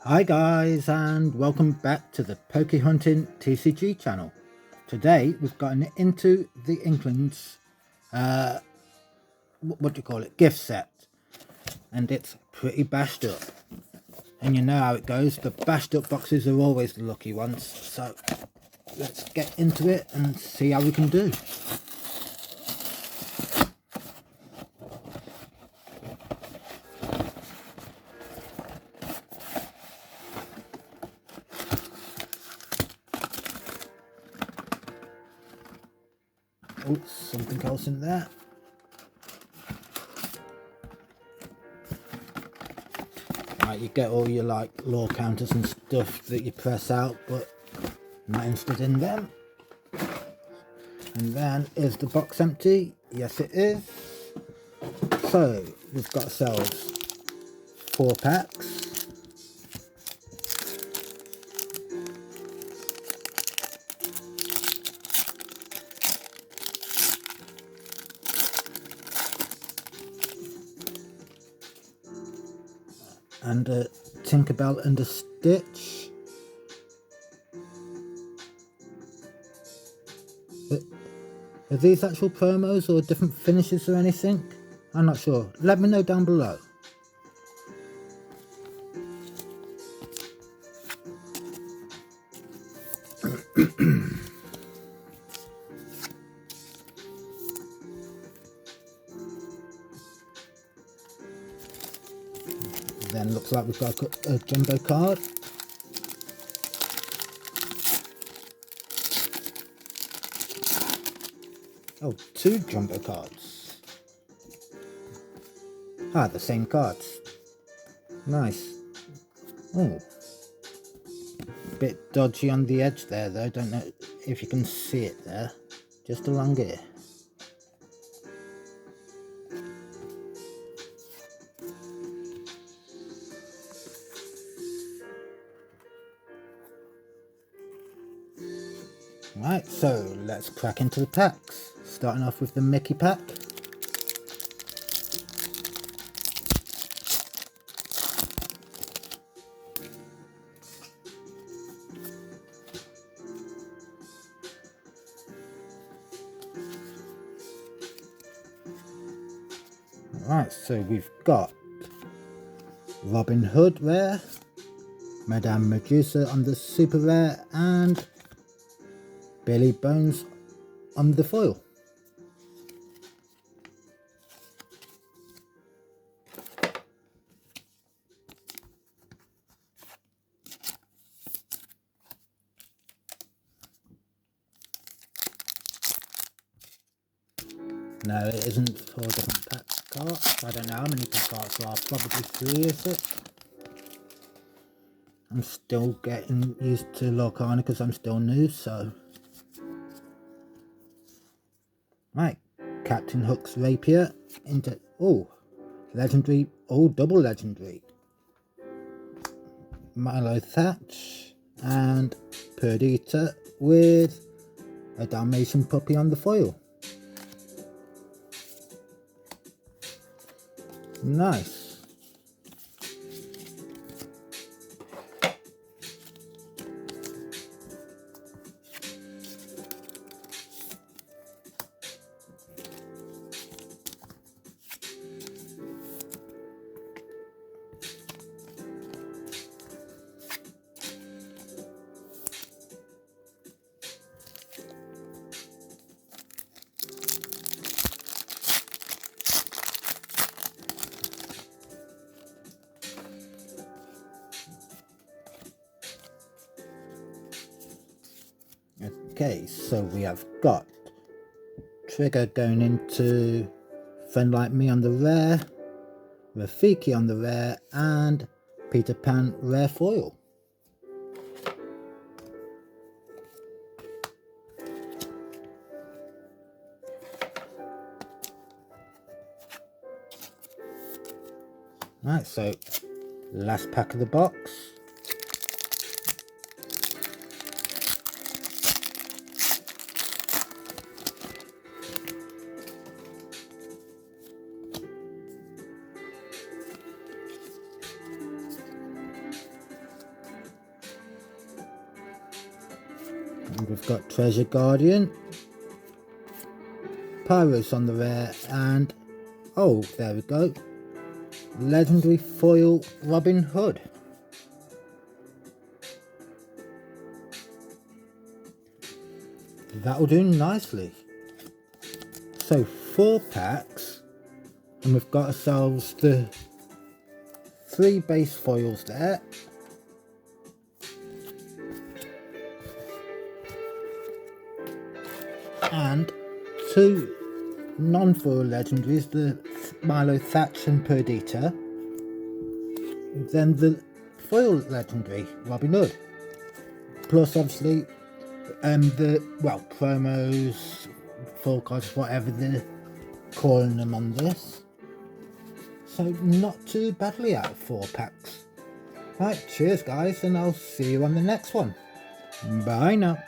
Hi guys, and welcome back to the Pokehunting TCG channel. Today we've gotten into the Inklands, what do you call it, gift set, and it's pretty bashed up. And you know how it goes, the bashed up boxes are always the lucky ones, so let's get into it and see how we can do. Oh, something else in there. Right, you get all your like lore counters and stuff that you press out, but I'm not interested in them. And then, is the box empty? Yes it is. So, we've got ourselves 4 packs. And a Tinkerbell and a Stitch. Are these actual promos or different finishes or anything? I'm not sure. Let me know down below. Then looks like we've got a jumbo card. Oh, 2 jumbo cards. Ah, the same cards. Nice. Oh, bit dodgy on the edge there though. Don't know if you can see it there. Just along here. Right, so let's crack into the packs. Starting off with the Mickey pack. Right, so we've got Robin Hood rare, Madame Medusa on the super rare, and Billy Bones on the foil. No, it isn't 4 different pack cards. I don't know how many pack cards there are, probably 3 is it? I'm still getting used to Lorcana because I'm still new, so... Right, Captain Hook's Rapier into... Oh, legendary, oh, double legendary. Milo Thatch and Perdita with a Dalmatian puppy on the foil. Nice. Okay, so we have got Trigger going into Friend Like Me on the rare, Rafiki on the rare, and Peter Pan rare foil. Right, so last pack of the box. And we've got Treasure Guardian, Pyros on the rare, and oh, there we go, legendary foil Robin Hood. That'll do nicely. So 4 packs, and we've got ourselves the 3 base foils there. And 2 non-foil legendaries, the Milo Thatch and Perdita. Then the foil legendary Robin Hood. Plus obviously promos, full cards, whatever they're calling them on this. So not too badly out of 4 packs. Right, cheers guys, and I'll see you on the next one. Bye now.